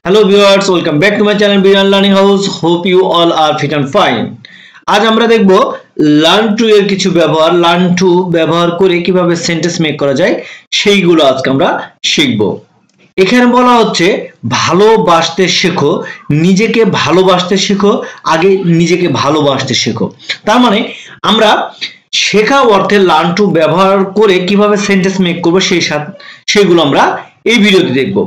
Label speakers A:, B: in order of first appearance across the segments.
A: Hello viewers, welcome back to my channel Bengali Learning House. Hope you all are fit and fine. আজ আমরা দেখব learn to এর কিছু ব্যবহার, learn to ব্যবহার করে কিভাবে সেন্টেন্স মেক করা যায় সেইগুলো আজকে আমরা শিখব। এখানে বলা হচ্ছে ভালোবাসতে শেখো, নিজেকে ভালোবাসতে শেখো, আগে নিজেকে ভালোবাসতে শেখো। তার মানে আমরা শেখা অর্থে লার্ন টু ব্যবহার করে কিভাবে সেন্টেন্স মেক করব সেইগুলো আমরা এই ভিডিওতে দেখব।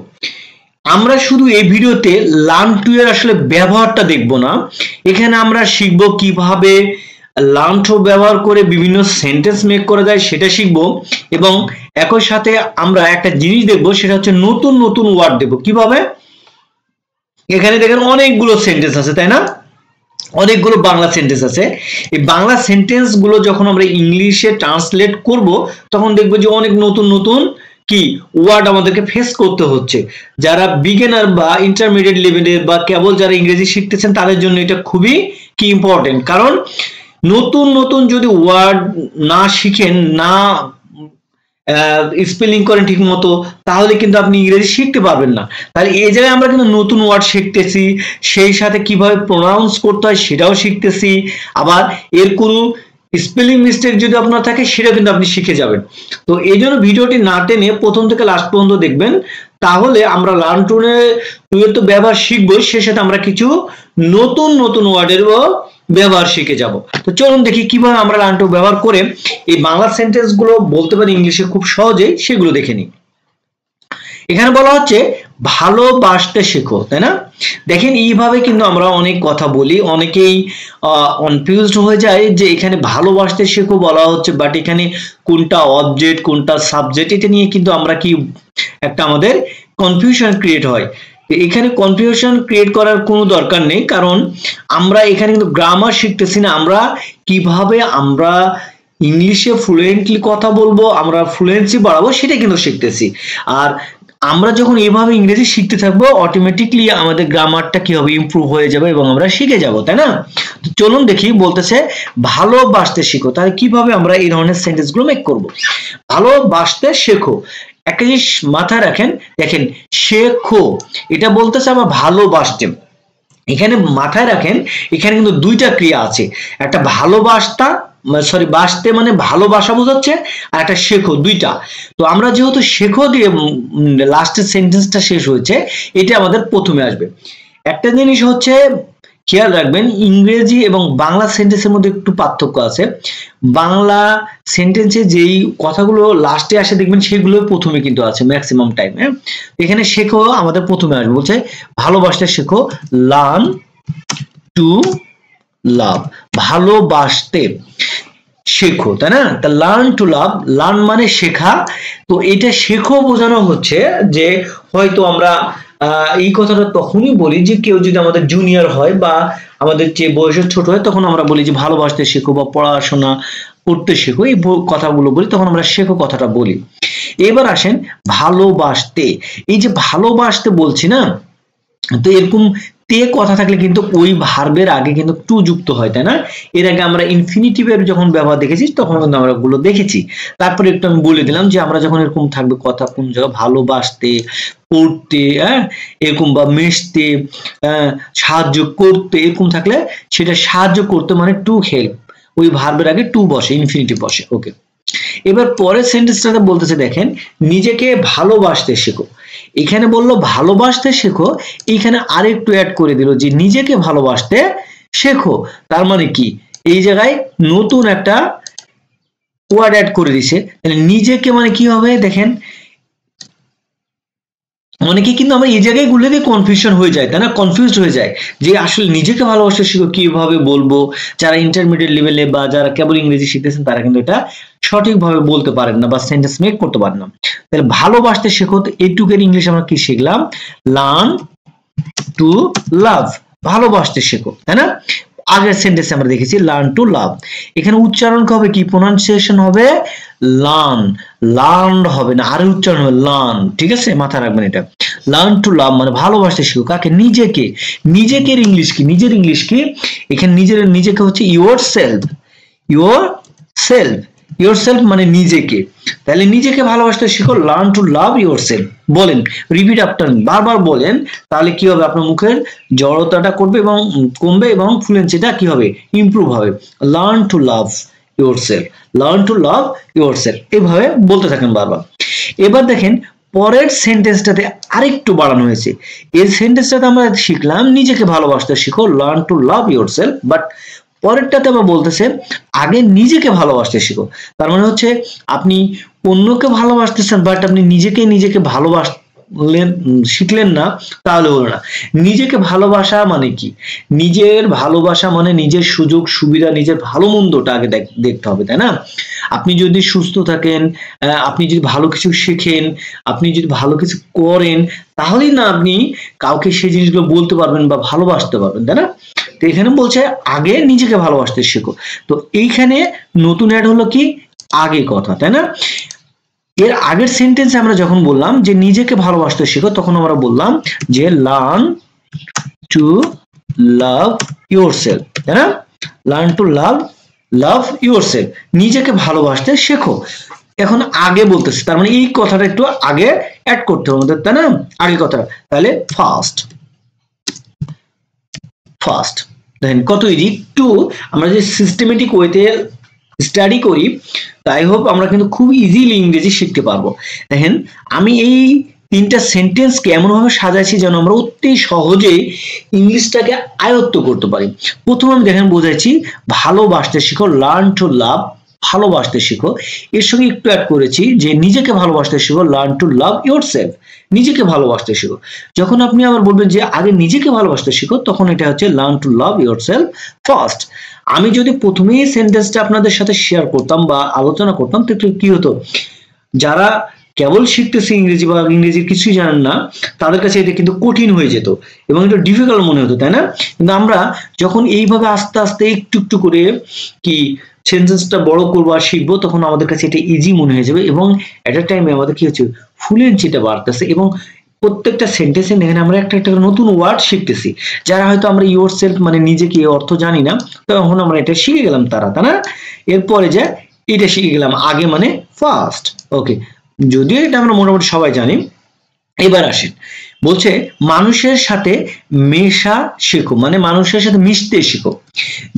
A: আমরা শুধু এই ভিডিওতে লার্ন টু এর আসলে ব্যবহারটা দেখব না, এখানে আমরা শিখব কিভাবে লার্ন টু ব্যবহার করে বিভিন্ন সেন্টেন্স মেক করা যায় সেটা শিখব, এবং একই সাথে আমরা একটা জিনিস দেখব, সেটা হচ্ছে নতুন নতুন ওয়ার্ড দেখব। কিভাবে? এখানে দেখেন অনেকগুলো সেন্টেন্স আছে, তাই না? অনেকগুলো বাংলা সেন্টেন্স আছে। এই বাংলা সেন্টেন্স গুলো যখন আমরা ইংলিশে ট্রান্সলেট করব তখন দেখব যে অনেক নতুন নতুন কি ওয়ার্ড আমাদেরকে ফেস করতে হচ্ছে। যারা বিগিনার বা ইন্টারমিডিয়েট লেভেলের বা কেবল যারা ইংরেজি শিখতেছেন তাদের জন্য এটা খুবই কি ইম্পর্টেন্ট, কারণ নতুন নতুন যদি ওয়ার্ড না শিখেন, না স্পেলিং করেন ঠিক মতো, তাহলে কিন্তু আপনি ইংরেজি শিখতে পারবেন না। তাহলে এই জায়গায় আমরা কিন্তু নতুন ওয়ার্ড শিখতেছি, সেই সাথে কিভাবে প্রোনাউন্স করতে হয় সেটাও শিখতেছি। আবার এর কোনো স্পেলিং মিস্টেক যদি আপনার থাকে সেটা কিন্তু আপনি শিখে যাবেন। তো এই জন্য ভিডিওটি না টেনে প্রথম থেকে লাস্ট পর্যন্ত দেখবেন, তাহলে আমরা লার্ন টু এর তো ব্যবহার শিখবো, সে সাথে আমরা কিছু নতুন নতুন ওয়ার্ডেরও ব্যবহার শিখে যাব। তো চলুন দেখি কিভাবে আমরা লার্ন টু ব্যবহার করে এই বাংলা সেন্টেন্স গুলো বলতে পারি ইংলিশে খুব সহজেই, সেগুলো দেখে নিই। এখানে বলা হচ্ছে ভালোবাসতে শেখো, তাই না? দেখেন এইভাবে কিন্তু আমরা অনেক কথা বলি, অনেকেই কনফিউজড হয়ে যায় যে এখানে ভালোবাসতে শেখো বলা হচ্ছে, বাট এখানে কোনটা অবজেক্ট কোনটা সাবজেক্ট এটা নিয়ে কিন্তু আমরা কি একটা আমাদের কনফিউশন ক্রিয়েট হয়। এখানে কনফিউশন ক্রিয়েট করার কোনো দরকার নেই, কারণ আমরা এখানে কিন্তু গ্রামার শিখতেছি না, আমরা কিভাবে আমরা ইংলিশে ফ্লুয়েন্টলি কথা বলবো, আমরা ফ্লুয়েন্সি বাড়াবো সেটা কিন্তু শিখতেছি। আর আমরা যখন এভাবে ইংরেজি শিখতে থাকবো অটোমেটিকলি আমাদের গ্রামারটা কি হবে, ইমপ্রুভ হয়ে যাবে এবং আমরা শিখে যাব, তাই না? তো চলুন দেখি, বলতেছে ভালোবাসতে শেখো। তাহলে কিভাবে আমরা এই ধরনের সেন্টেন্স গুলো মেক করব? ভালোবাসতে শেখো, একটা জিনিস মাথায় রাখেন, দেখেন শেখো এটা বলতেছে আমার ভালোবাসতে। এখানে মাথায় রাখেন এখানে কিন্তু দুইটা ক্রিয়া আছে, একটা ভালোবাসতা বাসতে মানে ভালোবাসা বোঝাচ্ছে, আর একটা শেখো, দুইটা। তো আমরা যেহেতু শেখো দিয়ে লাস্টের সেন্টেন্সটা শেষ হয়েছে, এটা আমাদের প্রথমে আসবে। একটা জিনিস হচ্ছে খেয়াল রাখবেন, ইংরেজি এবং বাংলা সেন্টেন্সের মধ্যে একটু পার্থক্য আছে। বাংলা সেন্টেন্সে যেই কথাগুলো লাস্টে আসে দেখবেন সেগুলো প্রথমে কিন্তু আছে ম্যাক্সিমাম টাইম। হ্যাঁ, এখানে শেখো আমাদের প্রথমে আসবে, বলছে ভালোবাসতে শেখো, লার্ন টু লাভ, ভালোবাসতে শেখো, তাই না? তা লার্ন টু লাভ, লার্ন মানে শেখা। তো এটা শেখো বোঝানো হচ্ছে যে হয়তো আমরা এই কথাটা তখনই বলি যে কেউ যদি আমাদের জুনিয়র হয় বা আমাদের যে বয়সে ছোট হয়, তখন আমরা বলি যে ভালোবাসতে শেখো বা পড়াশোনা করতে শেখো, এই কথাগুলো বলি, তখন আমরা শেখো কথাটা বলি। এবার আসেন ভালোবাসতে, এই যে ভালোবাসতে বলছি না, তো এরকম তে কথা থাকলে কিন্তু ওই ভার্বের আগে কিন্তু টু যুক্ত হয়, তাই না? এর আগে আমরা ইনফিনিটিভের যখন ব্যবহার দেখেছি তখন কিন্তু আমরা ওগুলো দেখেছি। তারপরে একটু আমি বলে দিলাম যে আমরা যখন এরকম থাকবে কথা কোন জায়গায়, ভালোবাসতে, পড়তে, হ্যাঁ এরকম, বা মিশতে, সাহায্য করতে, এরকম থাকলে সেটা সাহায্য করতে মানে টু হেল্প, ওই ভার্বের আগে টু বসে, ইনফিনিটিভ বসে। ওকে, এবার পরের সেন্টেন্সটাতে বলতেছে দেখেন নিজেকে ভালোবাসতে শেখো। এখানে বললো ভালোবাসতে শেখো, এখানে আরেকটু অ্যাড করে দিল যে নিজেকে ভালোবাসতে শেখো। তার মানে কি এই জায়গায় নতুন একটা ওয়ার্ড অ্যাড করে দিছে। তাহলে নিজেকে মানে কি হবে দেখেন, অনেকে কিন্তু আমরা এই জায়গায় গুলোতে কনফিউশন হয়ে যায়, তাই না? কনফিউজড হয়ে যায় যে আসলে নিজেকে ভালোবাসতে শিখো কিভাবে বলবো। যারা ইন্টারমিডিয়েট লেভেলে বা যারা কেবল ইংরেজি শিখতেছেন তারা কিন্তু এটা সঠিকভাবে বলতে পারেন না বা সেন্টেন্স মেক করতে পারেন না। তাহলে ভালোবাসতে শেখো, তো এইটুকের ইংলিশ আমরা কি শিখলাম? লার্ন টু লাভ, ভালোবাসতে শেখো, তাই না? আগের সেন্টেন্সে আমরা দেখেছি লার্ন টু লাভ। এখানে উচ্চারণ হবে কি, প্রোনাউন্সিয়েশন হবে লার্ন, লার্ন হবে না, আর উচ্চারণ হবে লার্ন। ঠিক আছে, মাথায় রাখবেন এটা। লার্ন টু লাভ মানে ভালোবাসতে শিখো কাকে? নিজেকে। নিজেকের ইংলিশ কি? নিজের ইংলিশ কি? এখানে নিজেকে হচ্ছে your self, your self. yourself মানে নিজেকে, তাহলে নিজেকে ভালোবাসতে শিখো, লার্ন টু লাভ yourself। বলেন, রিপিট আফটার মি, বারবার বলেন, তাহলে কি হবে, আপনার মুখের জড়তাটা কমবে এবং ফ্লুয়েন্সিটা কি হবে, ইমপ্রুভ হবে। Learn to love yourself, learn to love yourself, এইভাবে বলতে থাকেন বারবার। এবার দেখেন পরের সেন্টেন্সটাতে আরেকটু বাড়ানো হয়েছে। এই সেন্টেন্সটাতে আমরা শিখলাম নিজেকে ভালোবাসতে শিখো, learn to love yourself, but পরেরটাতে আবার বলতেছে আগে নিজেকে ভালোবাসতে শিখো। তার মানে হচ্ছে আপনি অন্যকে ভালোবাসতেছেন বাট আপনি নিজেকে শিখলেন না, তাহলে হলো না। নিজেকে ভালোবাসা মানে কি, নিজের ভালোবাসা মানে নিজের সুযোগ সুবিধা, নিজের ভালো মন্দটা আগে দেখতে হবে, তাই না? আপনি যদি সুস্থ থাকেন, আপনি যদি ভালো কিছু শেখেন, আপনি যদি ভালো কিছু করেন, তাহলেই না আপনি কাউকে সেই জিনিসগুলো বলতে পারবেন বা ভালোবাসতে পারবেন, তাই না? তো এখানে বলছে আগে নিজেকে ভালোবাসতে শেখো। তো এইখানে নতুন অ্যাড হলো কি, আগে কথা, তাই না? এর আগের সেন্টেন্সে আমরা যখন বললাম যে নিজেকে ভালোবাসতে শেখো, তখন আমরা বললাম যে লার্ন টু লাভ yourself, তাই না? লার্ন টু লাভ yourself, নিজেকে ভালোবাসতে শেখো। এখন আগে বলতেছে, তার মানে এই কথাটা একটু আগে অ্যাড করতে হবে আমাদের, তাই না? আগে কথাটা, তাহলে ফার্স্ট দেখেন কত ইজি। একটু আমরা যে সিস্টেমেটিক ওয়েতে স্টাডি করি, তাই হোপ আমরা কিন্তু খুব ইজিলি ইংরেজি শিখতে পারবো। দেখেন আমি এই তিনটা সেন্টেন্সকে এমনভাবে সাজাইছি যেন আমরা অতি সহজেই ইংলিশটাকে আয়ত্ত করতে পারি। প্রথমে আমি দেখেন বোঝাইছি ভালোবাসতে শিখো, লার্ন টু লাভ, ভালোবাসতে শিখো। এর সঙ্গে একটু অ্যাড করেছি যে নিজেকে ভালোবাসতে শিখো, লার্ন টু লাভ yourself, নিজেকে ভালোবাসতে শিখো। যখন আপনি আবার বলবেন যে আগে নিজেকে ভালোবাসতে শিখো, তখন এটা হচ্ছে learn to love yourself first. আমি যদি প্রথমেই সেন্টেন্সটা আপনাদের সাথে শেয়ার করতাম বা আলোচনা করতাম, তাহলে কি হতো, যারা কেবল শিখতেছে ইংরেজি বা ইংরেজির কিছুই জানেন না, তাদের কাছে এটা কিন্তু কঠিন হয়ে যেত এবং এটা ডিফিকাল্ট মনে হতো, তাই না? কিন্তু আমরা যখন এইভাবে আস্তে আস্তে একটু একটু করে কি সেন্টেন্সটা বড় করবো আর শিখবো, তখন আমাদের কাছে এটা ইজি মনে হয়ে যাবে এবং এট আ টাইমে আমাদের কি হচ্ছে, ফ্লুয়েন্সিটা বাড়তেছে এবং প্রত্যেকটা সেন্টেন্সে দেখেন আমরা একটা একটা নতুন ওয়ার্ড শিখতেছি। যারা হয়তো আমরা yourself মানে নিজেকে অর্থ জানি না, তখন আমরা এটা শিখে গেলাম, তাই না? এরপরে যে এটা শিখে গেলাম আগে মানে ফার্স্ট। ওকে, যদিও এটা আমরা মোটামুটি সবাই জানি। এবার আসেন, বলছে মানুষের সাথে মেশা শেখো, মানে মানুষের সাথে মিশতে শিখো।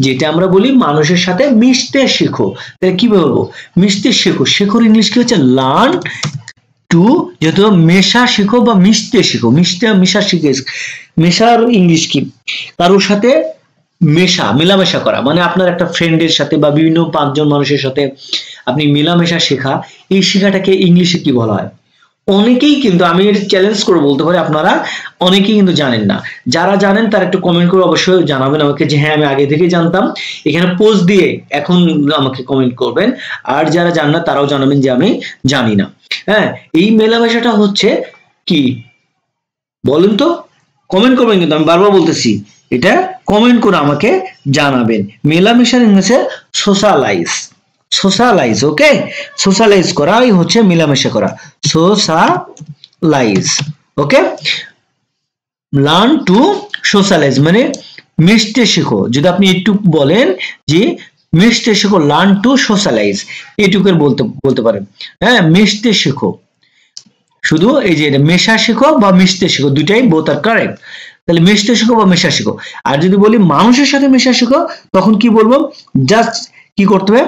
A: যেটা আমরা বলি মানুষের সাথে মিশতে শিখো, তাহলে কি বলবো, মিশতে শেখো। শেখোর ইংলিশ কি হচ্ছে, লার্ন টু, যেহেতু মেশা শিখো বা মিশতে শিখো, মিশা শিখে, মেশার ইংলিশ কি, কারোর সাথে মেলামেশা করা, মানে আপনার একটা ফ্রেন্ডের সাথে বা বিভিন্ন 5 জন মানুষের সাথে আপনি মেলামেশা শেখা, এই শেখাটাকে ইংলিশে কি বলা হয়? অনেকেই কিন্তু, আমি এর চ্যালেঞ্জ করে বলতে পারি আপনারা অনেকেই কিন্তু জানেন না। যারা জানেন তারা একটু কমেন্ট করে অবশ্যই জানাবেন আমাকে যে হ্যাঁ আমি আগে থেকে জানতাম, এখানে পোস্ট দিয়ে এখন আমাকে কমেন্ট করবেন। আর যারা জানেন না তারাও জানাবেন যে আমি জানি না। হ্যাঁ, এই মেলামেশাটা হচ্ছে কি বলেন তো, কমেন্ট করবেন, কিন্তু আমি বারবার বলতেছি এটা কমেন্ট করে আমাকে জানাবেন। মেলামেশার ইংলিশে সোশ্যালাইজ, ওকে, সোশ্যালাইজ করাই হচ্ছে মেলামেশা করা, socialise, okay. Learn to socialise মানে মিশতে শেখো। যদি আপনি একটু বলেন যে মিশতে শেখো, লার্ন টু সোশ্যালাইজ, এটুকুর বলতে পারেন। হ্যাঁ, মিশতে শেখো, শুধু এই যে মেশা শেখো বা মিশতে শেখো, দুইটাই বোথ আর কারেক্ট। তাহলে মিশতে শেখো বা মেশা শেখো। আর যদি বলি মানুষের সাথে মেশা শেখো, তখন কি বলবো, জাস্ট কি করতে হবে,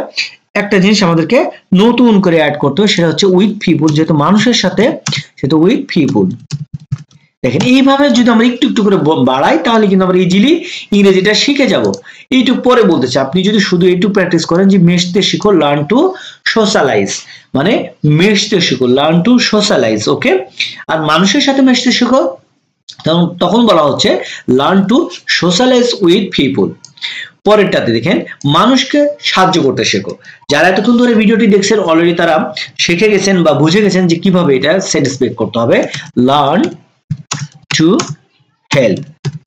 A: একটা জিনিস আমাদেরকে নতুন করে অ্যাড করতে হবে, সেটা হচ্ছে উইথ পিপুল। যেহেতু মানুষের সাথে, সেটা উইথ পিপুল। দেখেন এইভাবে যদি আমরা একটু একটু করে বাড়াই, তাহলে কিন্তু আমরা ইজিলি ইংরেজিটা শিখে যাব। এইটুকু পরে বলতেছি, আপনি যদি শুধু এইটুকু প্র্যাকটিস করেন যে মিশতে শিখো, লার্ন টু সোশ্যালাইজ, মানে মিশতে শিখো, লার্ন টু সোশ্যালাইজ, ওকে। আর মানুষের সাথে মিশতে শিখো, তখন বলা হচ্ছে লার্ন টু সোশ্যালাইজ উইথ পিপুল। পরেরটাতে দেখেন মানুষকে সাহায্য করতে শেখো। যারা এতক্ষণ ধরে ভিডিওটি দেখছেন অলরেডি তারা শিখে গেছেন বা বুঝে গেছেন যে কিভাবে এটা সেন্টেন্স করতে হবে। লার্ন টু হেল্প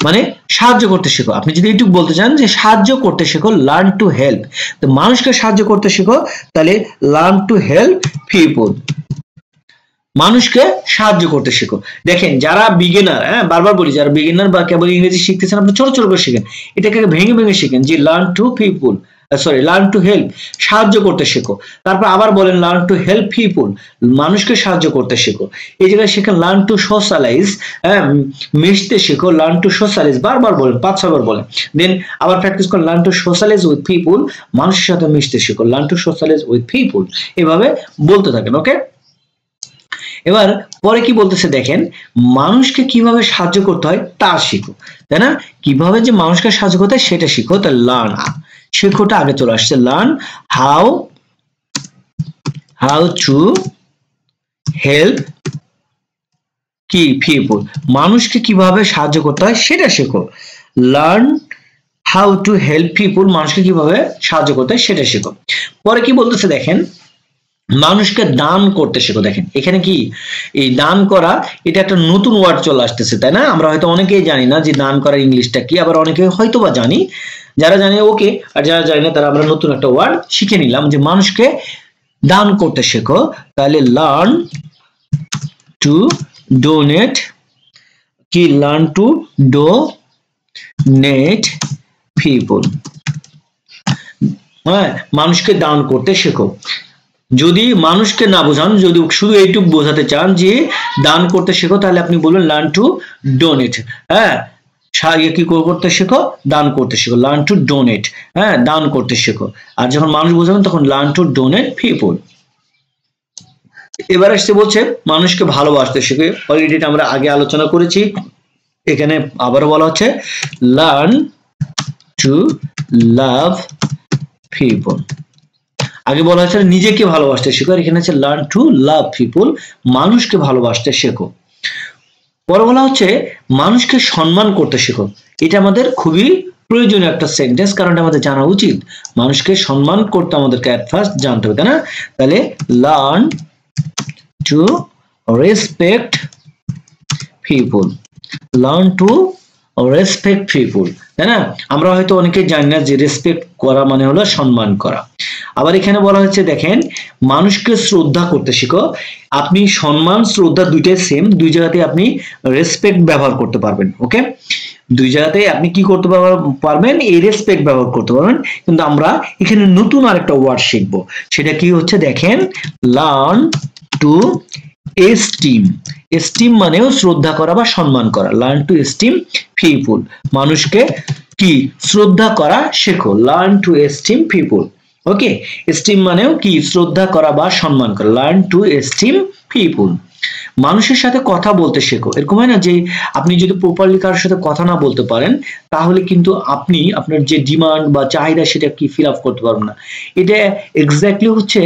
A: মানে সাহায্য করতে শেখো। আপনি যদি এইটুকু বলতে চান যে সাহায্য করতে শেখো, লার্ন টু হেল্প। তো মানুষকে সাহায্য করতে শেখো, তাহলে লার্ন টু হেল্প পিপল, মানুষকে সাহায্য করতে শেখো। দেখেন যারা বিগিনার, বারবার বলি, যারা বিগিনার বা কেবল ইংরেজি শিখতেছেন, আপনি ছোট ছোট করে শিখেন, এটাকে ভেঙে ভেঙে শিখেন যে learn to people, sorry learn to help, সাহায্য করতে শেখো। তারপর আবার বলেন লার্ন টু হেল্প পিপুল, মানুষকে সাহায্য করতে শেখো। এই জায়গায় শেখেন লার্ন টু সোশ্যালাইজ, মিশতে শেখো, লার্ন টু সোশ্যালাইজ, বারবার বলেন, 5-6 বার বলেন। দেন আবার প্র্যাকটিস করুন লার্ন টু সোশ্যালাইজ উইথ পিপুল, মানুষের সাথে মিশতে শেখো, লার্ন টু সোশ্যালাইজ উইথ পিপুল, এভাবে বলতে থাকেন। ওকে, এবার পরে কি বলতেছে দেখেন, মানুষকে কিভাবে সাহায্য করতে হয় তা শিখো, তাই না? কিভাবে যে মানুষকে সাহায্য করতে হয় সেটা শিখো। তা লার্ন, শেখোটা আগে চলে আসছে, লার্ন হাউ টু হেল্প কি পিপল, মানুষকে কিভাবে সাহায্য করতে হয় সেটা শেখো। Learn how to help people, মানুষকে কিভাবে সাহায্য করতে হয় সেটা শেখো। পরে কি বলতেছে দেখেন, মানুষকে দান করতে শেখো। দেখেন এখানে কি, এই দান করা, এটা একটা নতুন ওয়ার্ড চলে আসতেছে, তাই না? আমরা হয়তো অনেকেই জানি না যে দান করার ইংলিশটা কি, আবার অনেকে হয়তো বা জানি, যারা জানে ওকে, আর যারা জানি না তারা আমরা নতুন একটা ওয়ার্ড শিখে নিলাম যে মানুষকে দান করতে শেখো। তাহলে লার্ন টু ডোনেট, কি লার্ন টু ডোনেট পিপল, হ্যাঁ, মানুষকে দান করতে শেখো। যদি মানুষকে না বোঝান, যদি শুধু এইটুকু বোঝাতে চান যে দান করতে শেখো, তাহলে আপনি বলবেন লার্ন টু ডোনেট, হ্যাঁ, কি করতে শেখো, দান করতে শেখো, লার্ন টু ডোনেট, হ্যাঁ, দান করতে শেখো। আর যখন মানুষ বোঝাবেন তখন লার্ন টু ডোনেট পিপল। এবার আসতে বলছে মানুষকে ভালোবাসতে শেখো, অলরেডি আমরা আগে আলোচনা করেছি, এখানে আবারও বলা হচ্ছে লার্ন টু লাভ পিপল। আগে বলা হয়েছে নিজেকে ভালোবাসতে শেখো, আর এখানে আছে লার্ন টু লাভ পিপল, মানুষকে ভালোবাসতে শেখো। পরে বলা হচ্ছে মানুষকে সম্মান করতে শেখো। এটা আমাদের খুবই প্রয়োজনীয় একটা সেন্টেন্স, কারণ এটা আমাদের জানা উচিত। মানুষকে সম্মান করতে আমাদেরকে এট ফার্স্ট জানতে হবে, তাই না? তাহলে learn to respect people, learn to respect people, তাই না? আমরা হয়তো অনেকে জানি না যে রেসপেক্ট করা মানে হলো সম্মান করা। আবার এখানে বলা হচ্ছে দেখেন মানুষকে শ্রদ্ধা করতে শিখো। আপনি সম্মান শ্রদ্ধা দুইটাই সেম, দুই জায়গাতে আপনি রেসপেক্ট ব্যবহার করতে পারবেন। ওকে, দুই জায়গাতে আপনি কি করতে পারবেন, এই রেসপেক্ট ব্যবহার করতে পারবেন। কিন্তু আমরা এখানে নতুন আরেকটা ওয়ার্ড শিখবো, সেটা কি হচ্ছে দেখেন, লার্ন টু এস্টিম, এস্টিম মানেও শ্রদ্ধা করা বা সম্মান করা, লার্ন টু এস্টিম পিপল, মানুষকে কি শ্রদ্ধা করা শেখো, learn to esteem people. Okay, esteem মানেও কি শ্রদ্ধা করা বা সম্মান করা, লার্ন টু এস্টিম পিপল। মানুষের সাথে কথা বলতে শেখো। এরকম হয় না যে আপনি যদি প্রপারলি কারোর সাথে কথা না বলতে পারেন, তাহলে কিন্তু আপনি আপনার যে ডিমান্ড বা চাহিদা সেটা কি ফিল আপ করতে পারবেন না। এটা এক্স্যাক্টলি হচ্ছে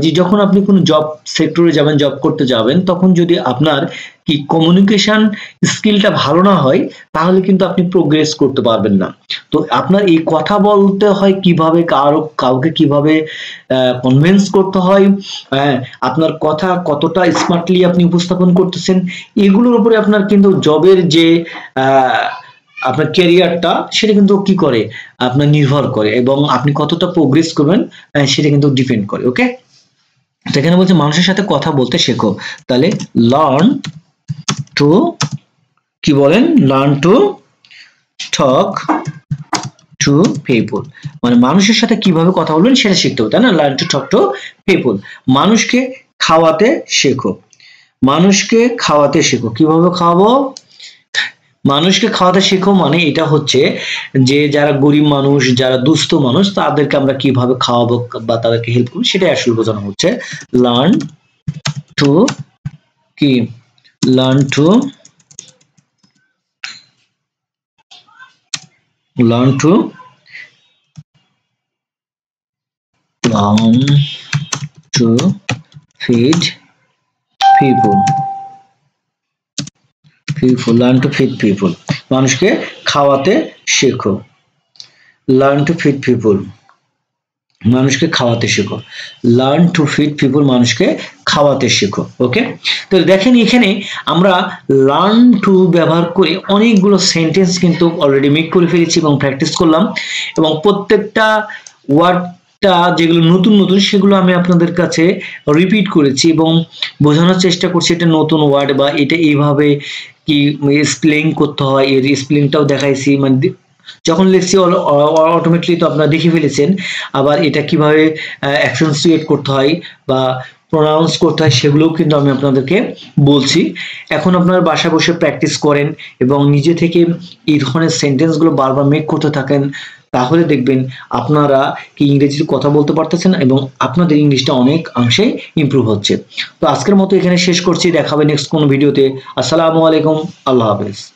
A: যে যখন আপনি কোনো জব সেক্টরে যাবেন, জব করতে যাবেন, তখন যদি আপনার কি কমিউনিকেশন স্কিলটা ভালো না হয়, তাহলে কিন্তু আপনি প্রোগ্রেস করতে পারবেন না। তো আপনার এই কথা বলতে হয় কিভাবে, কাউকে কিভাবে কনভিন্স করতে হয়, আপনার কথা কতটা স্মার্টলি আপনি উপস্থাপন করতেছেন, এগুলোর উপরে আপনার কিন্তু জবের যে আপনার ক্যারিয়ারটা সেটা কিন্তু কি করে, আপনার নির্ভর করে, এবং আপনি কতটা প্রোগ্রেস করবেন সেটা কিন্তু ডিপেন্ড করে। ওকে, তো এখানে বলছে মানুষের সাথে কথা বলতে শেখো। তাহলে লার্ন টু, কি বলেন, learn to talk to people, মানে মানুষের সাথে কিভাবে কথা বলবেন সেটা শিখতে হবে, তাই না? Learn to talk to people. মানুষকে খাওয়াতে শেখো, মানুষকে খাওয়াতে শেখো। কিভাবে খাওয়াবো, মানুষকে খাওয়াতে শেখো মানে এটা হচ্ছে যে যারা গরিব মানুষ, যারা দুস্থ মানুষ, তাদেরকে আমরা কিভাবে খাওয়াবো বা তাদেরকে হেল্প করবো, সেটাই আসলে বোঝানো হচ্ছে। লার্ন টু কি, learn to feed people, learn to feed people, মানুষকে খাওয়াতে শেখো। লার্ন টু ফিড পিপল, মানুষকে খাওয়াতে শেখো, লার্ন টু ফিড পিপল, মানুষকে খাওয়াতে শেখো। ওকে, তো দেখেন এখানে আমরা লার্ন টু ব্যবহার করে অনেকগুলো সেন্টেন্স কিন্তু অলরেডি মেক করে ফেলেছি এবং প্র্যাকটিস করলাম, এবং প্রত্যেকটা ওয়ার্ডটা যেগুলো নতুন নতুন সেগুলো আমি আপনাদের কাছে রিপিট করেছি এবং বোঝানোর চেষ্টা করছি এটা নতুন ওয়ার্ড বা এটা এইভাবে কি স্পেলিং করতে হয়, এর স্পেলিংটাও দেখাইছি, মানে যখন লিখছি অটোমেটিকলি তো আপনারা দেখে ফেলেছেন। আবার এটা কিভাবে অ্যাকসেন্টুয়েট করতে হয় বা প্রোনাউন্স করতে হয় সেগুলোও কিন্তু আমি আপনাদেরকে বলছি। এখন আপনারা বাসায় বসে প্র্যাকটিস করেন এবং নিজে থেকে এই ধরনের সেন্টেন্সগুলো বারবার মেক করতে থাকেন, তাহলে দেখবেন আপনারা কি ইংরেজিতে কথা বলতে পারতেছেন এবং আপনাদের ইংলিশটা অনেক অংশে ইমপ্রুভ হচ্ছে। তো আজকের মতো এখানে শেষ করছি, দেখা হবে নেক্সট কোনো ভিডিওতে। আসসালামু আলাইকুম, আল্লাহ হাফেজ।